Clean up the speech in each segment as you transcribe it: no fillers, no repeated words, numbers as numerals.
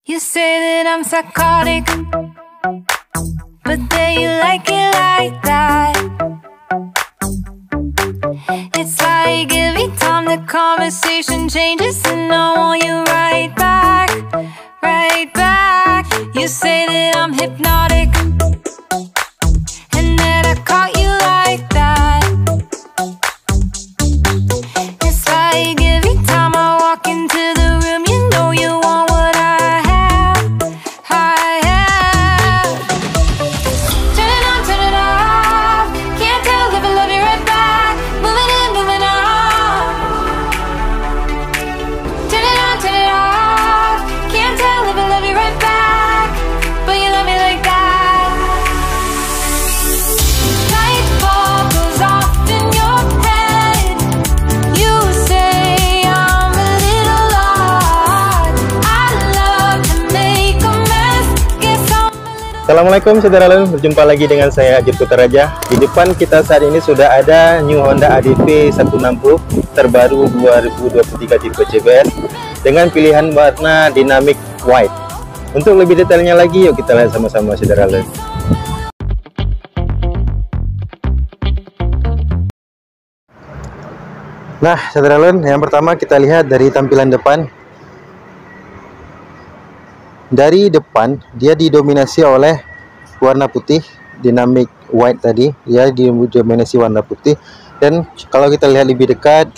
You say that I'm psychotic, but then you like it like that. It's like every time the conversation changes and I want you right back, right back. You say that I'm hypnotic and that I caught you like that. It's like every time I walk into the room, you know you want what I have, I have. Turn it on, turn it off. Can't tell if I love you right back. Moving in, moving on. Turn it on, turn it off. Can't tell if I love you right back, but you love me like that. Light bulb goes off in your head. You say I'm a little odd. I love to make a mess. Guess I'm a little. Assalamualaikum saudara-saudara, berjumpa lagi dengan saya Ajit Puteraja. Di depan kita saat ini sudah ada New Honda ADV 160 terbaru 2023 tipe CBS dengan pilihan warna Dynamic White. Untuk lebih detailnya lagi, yuk kita lihat sama-sama saudara-saudara. Nah saudara-saudara, yang pertama kita lihat dari tampilan depan. Dari depan dia didominasi oleh warna putih, Dynamic White tadi ya, didominasi warna putih. Dan kalau kita lihat lebih dekat,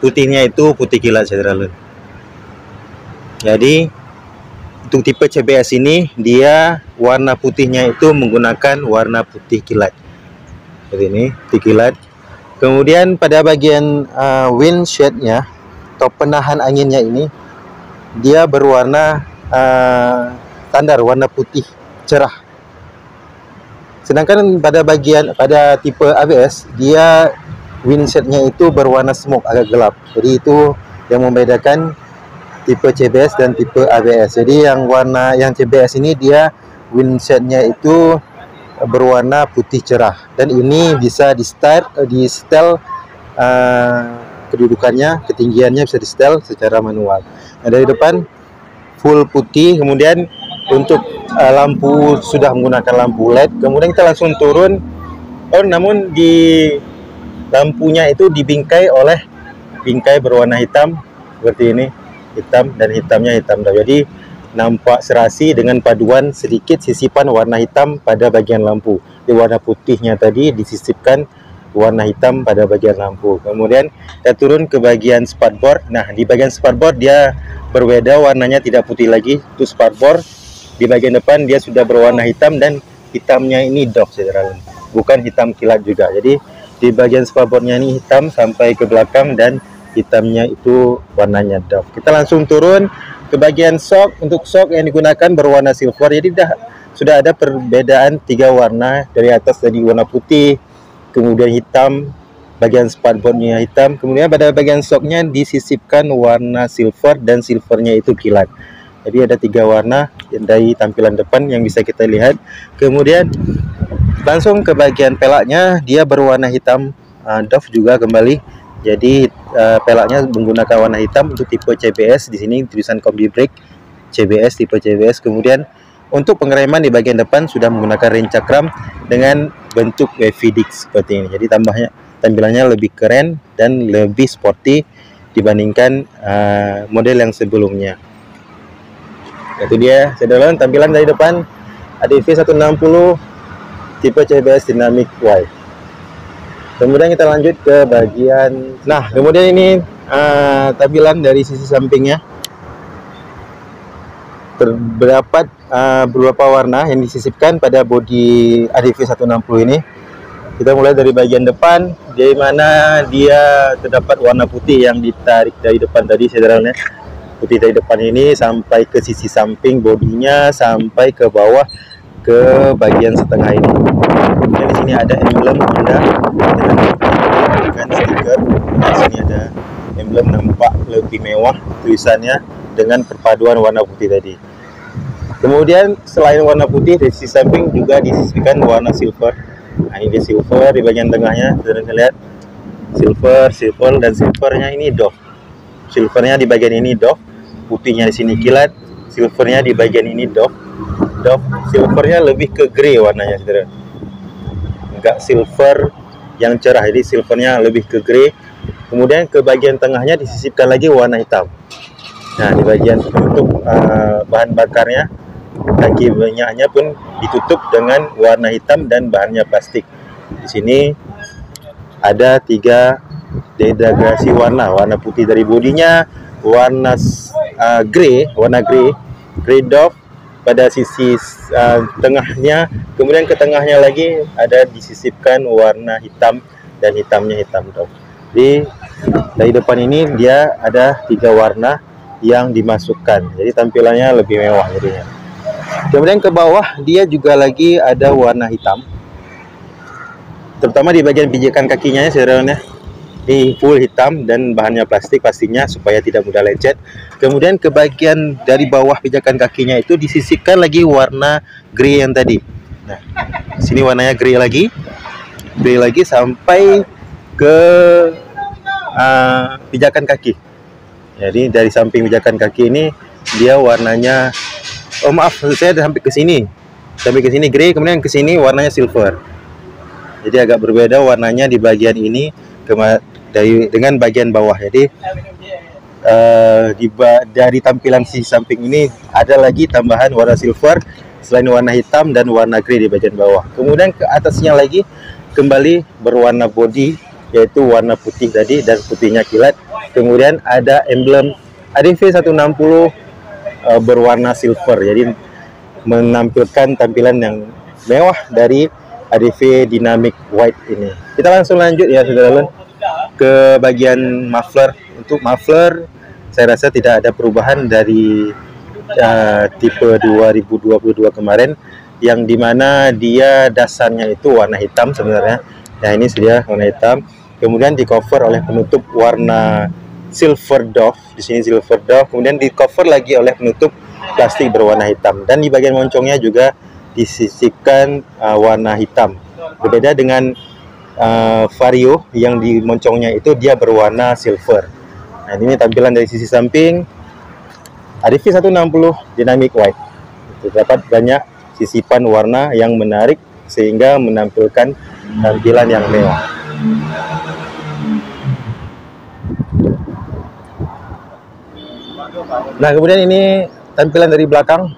putihnya itu putih kilat saudara-saudara. Jadi untuk tipe CBS ini dia warna putihnya itu menggunakan warna putih kilat seperti ini, putih kilat. Kemudian pada bagian windshield-nya atau penahan anginnya ini dia berwarna standar warna putih cerah. Sedangkan pada tipe ABS dia windshield-nya itu berwarna smoke, agak gelap. Jadi itu yang membedakan tipe CBS dan tipe ABS. Jadi yang CBS ini dia windshield-nya itu berwarna putih cerah, dan ini bisa di setel kedudukannya, ketinggiannya bisa di setel secara manual. Nah, dari depan full putih, kemudian untuk lampu sudah menggunakan lampu LED. Kemudian kita langsung turun. Namun di lampunya itu dibingkai oleh bingkai berwarna hitam seperti ini, hitam dan hitamnya hitam. Jadi nampak serasi dengan paduan sedikit sisipan warna hitam pada bagian lampu. Di warna putihnya tadi disisipkan warna hitam pada bagian lampu. Kemudian kita turun ke bagian spakbor. Nah, di bagian spakbor dia berbeda, warnanya tidak putih lagi. Itu spakbor di bagian depan dia sudah berwarna hitam, dan hitamnya ini doff saudara, bukan hitam kilat juga. Jadi di bagian spakbornya ini hitam sampai ke belakang, dan hitamnya itu warnanya doff. Kita langsung turun ke bagian shock. Untuk shock yang digunakan berwarna silver. Jadi sudah ada perbedaan 3 warna. Dari atas tadi warna putih, kemudian hitam, bagian spakbornya hitam, kemudian pada bagian shocknya disisipkan warna silver, dan silvernya itu kilat. Jadi ada 3 warna dari tampilan depan yang bisa kita lihat. Kemudian langsung ke bagian pelaknya, dia berwarna hitam doff juga kembali. Jadi pelaknya menggunakan warna hitam untuk tipe CBS. Di sini tulisan combi brake CBS, tipe CBS. Kemudian untuk pengereman di bagian depan sudah menggunakan ring cakram dengan bentuk wavy disc seperti ini. Jadi tampilannya lebih keren dan lebih sporty dibandingkan model yang sebelumnya. Itu dia saudara, tampilan dari depan ADV 160 tipe CBS Dynamic White. Kemudian kita lanjut ke bagian, kemudian ini tampilan dari sisi sampingnya. Terdapat beberapa warna yang disisipkan pada bodi ADV 160 ini. Kita mulai dari bagian depan, di mana dia terdapat warna putih yang ditarik dari depan tadi saudara. Putih dari depan ini sampai ke sisi samping bodinya, sampai ke bawah ke bagian setengah ini. Dan di sini ada emblem Honda dengan stiker. Di sini ada emblem, nampak lebih mewah tulisannya dengan perpaduan warna putih tadi. Kemudian selain warna putih, di sisi samping juga disisipkan warna silver. Nah, ini silver di bagian tengahnya, sudah lihat silver, dan silvernya ini doff. Silvernya di bagian ini doff, putihnya di sini kilat, silvernya di bagian ini doff silvernya lebih ke grey warnanya, saudara. Enggak silver yang cerah, jadi silvernya lebih ke grey. Kemudian ke bagian tengahnya disisipkan lagi warna hitam. Nah, di bagian penutup bahan bakarnya, kaki minyaknya pun ditutup dengan warna hitam dan bahannya plastik. Di sini ada 3 degradasi warna putih dari bodinya, warna grey doff pada sisi tengahnya, kemudian ke tengahnya lagi ada disisipkan warna hitam dan hitamnya hitam doff. Jadi dari depan ini dia ada 3 warna yang dimasukkan, jadi tampilannya lebih mewah jadinya. Kemudian ke bawah dia juga lagi ada warna hitam, terutama di bagian pijakan kakinya ya, saudara. Ini full hitam dan bahannya plastik pastinya supaya tidak mudah lecet. Kemudian ke bagian dari bawah pijakan kakinya itu disisipkan lagi warna grey yang tadi. Nah, sini warnanya grey lagi sampai ke pijakan kaki. Jadi dari samping pijakan kaki ini dia warnanya, sampai ke sini grey, kemudian ke sini warnanya silver. Jadi agak berbeda warnanya di bagian ini dengan bagian bawah. Jadi dari tampilan sisi samping ini ada lagi tambahan warna silver selain warna hitam dan warna grey di bagian bawah. Kemudian ke atasnya lagi kembali berwarna body, yaitu warna putih tadi dan putihnya kilat. Kemudian ada emblem ADV 160 berwarna silver, jadi menampilkan tampilan yang mewah dari ADV Dynamic White ini. Kita langsung lanjut ya, saudara, ke bagian muffler. Untuk muffler saya rasa tidak ada perubahan dari tipe 2022 kemarin, yang dimana dia dasarnya itu warna hitam sebenarnya. Nah, ini sudah warna hitam, kemudian di cover oleh penutup warna silver doff. Di sini silver doff, kemudian di cover lagi oleh penutup plastik berwarna hitam, dan di bagian moncongnya juga disisipkan warna hitam. Berbeda dengan Vario yang di moncongnya itu dia berwarna silver. Nah, ini tampilan dari sisi samping ADV 160 Dynamic White. Terdapat banyak sisipan warna yang menarik sehingga menampilkan tampilan yang mewah. Nah, kemudian ini tampilan dari belakang.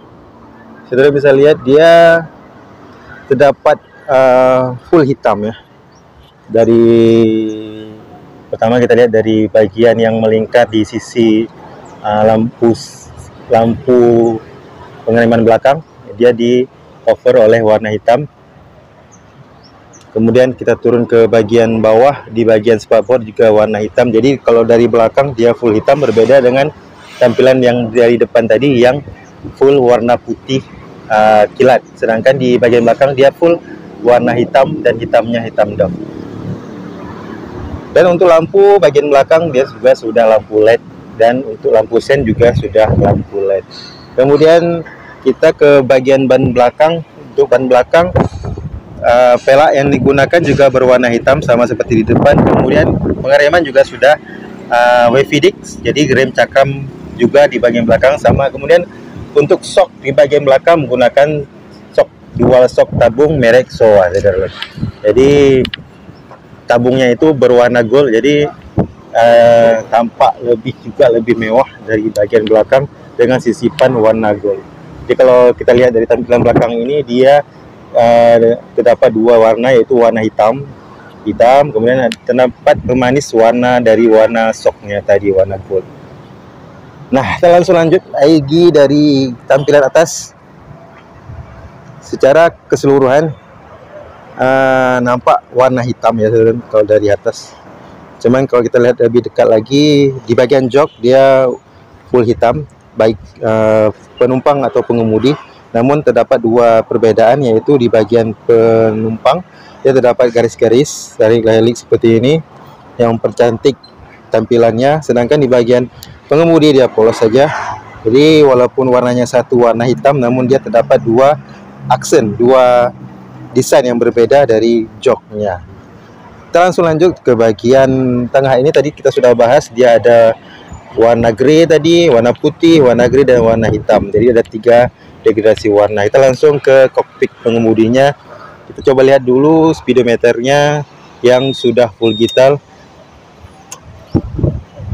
Saudara bisa lihat dia terdapat full hitam ya. Dari pertama kita lihat dari bagian yang melingkar di sisi lampu pengereman belakang, dia di cover oleh warna hitam. Kemudian kita turun ke bagian bawah, di bagian spakbor juga warna hitam. Jadi kalau dari belakang dia full hitam, berbeda dengan tampilan yang dari depan tadi yang full warna putih kilat. Sedangkan di bagian belakang dia full warna hitam dan hitamnya hitam doff. Dan untuk lampu bagian belakang dia juga sudah lampu LED, dan untuk lampu sen juga sudah lampu LED. Kemudian kita ke bagian ban belakang. Untuk ban belakang pelak yang digunakan juga berwarna hitam sama seperti di depan. Kemudian pengereman juga sudah wavy disc, jadi rem cakram juga di bagian belakang sama. Kemudian untuk shock di bagian belakang menggunakan shock dual shock tabung merek Showa. Jadi tabungnya itu berwarna gold, jadi tampak lebih mewah dari bagian belakang dengan sisipan warna gold. Jadi kalau kita lihat dari tampilan belakang ini, dia terdapat 2 warna, yaitu warna hitam, kemudian terdapat pemanis warna dari warna shocknya tadi, warna gold. Nah, kita langsung lanjut lagi dari tampilan atas. Secara keseluruhan nampak warna hitam ya, kalau dari atas. Cuman kalau kita lihat lebih dekat lagi, di bagian jok dia full hitam, baik penumpang atau pengemudi. Namun terdapat 2 perbedaan, yaitu di bagian penumpang dia terdapat garis-garis dari helix seperti ini yang mempercantik tampilannya, sedangkan di bagian pengemudi dia polos saja. Jadi walaupun warnanya satu warna hitam, namun dia terdapat 2 aksen, 2 desain yang berbeda dari joknya. Kita langsung lanjut ke bagian tengah. Ini tadi kita sudah bahas, dia ada warna grey tadi, warna putih, warna grey, dan warna hitam. Jadi ada 3 degradasi warna. Kita langsung ke kokpit pengemudinya. Kita coba lihat dulu speedometernya yang sudah full digital.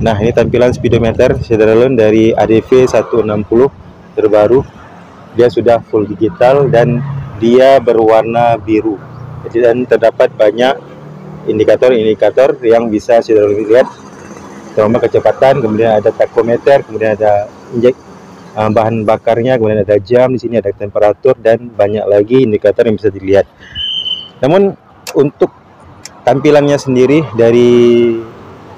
Nah, ini tampilan speedometer Cedrolon dari ADV 160 terbaru. Dia sudah full digital dan dia berwarna biru. Jadi, dan terdapat banyak indikator-indikator yang bisa Cedrolon lihat, terutama kecepatan, kemudian ada tachometer, kemudian ada bahan bakarnya, kemudian ada jam, di sini ada temperatur, dan banyak lagi indikator yang bisa dilihat. Namun untuk tampilannya sendiri dari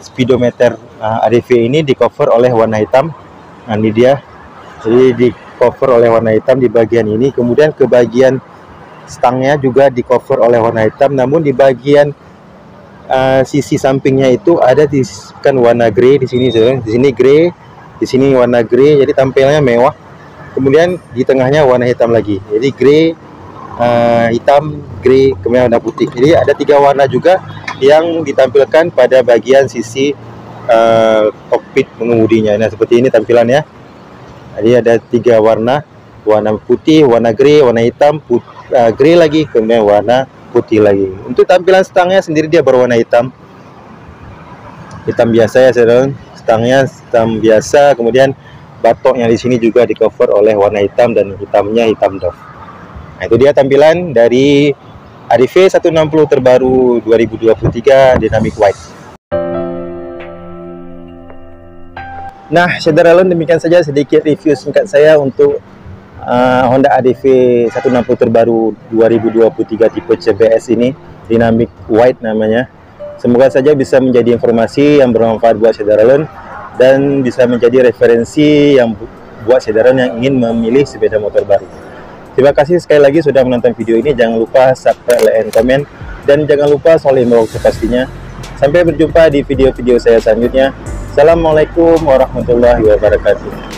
speedometer ADV ini di cover oleh warna hitam. Nah, ini dia. Jadi di cover oleh warna hitam di bagian ini, kemudian ke bagian stangnya juga di cover oleh warna hitam, namun di bagian sisi sampingnya itu ada disisipkan warna grey di sini. Di sini grey, di sini warna grey, jadi tampilannya mewah. Kemudian di tengahnya warna hitam lagi. Jadi grey, hitam, grey, kemudian warna putih. Jadi ada 3 warna juga yang ditampilkan pada bagian sisi kokpit pengemudinya. Nah, seperti ini tampilannya. Jadi ada 3 warna, warna putih, warna grey, warna hitam, grey lagi, kemudian warna putih lagi. Untuk tampilan stangnya sendiri dia berwarna hitam, hitam biasa ya, Cedrolon. Stangnya hitam biasa, kemudian batoknya di sini juga di cover oleh warna hitam dan hitamnya hitam doff. Nah, itu dia tampilan dari ADV 160 terbaru 2023 Dynamic White. Nah, Cedrolon, demikian saja sedikit review singkat saya untuk Honda ADV 160 terbaru 2023 tipe CBS ini, Dynamic White namanya. Semoga saja bisa menjadi informasi yang bermanfaat buat Cedrolon dan bisa menjadi referensi yang buat Cedrolon yang ingin memilih sepeda motor baru. Terima kasih sekali lagi sudah menonton video ini. Jangan lupa subscribe, like, and komen, dan jangan lupa soal email waktu pastinya. Sampai berjumpa di video-video saya selanjutnya. Assalamualaikum warahmatullahi wabarakatuh.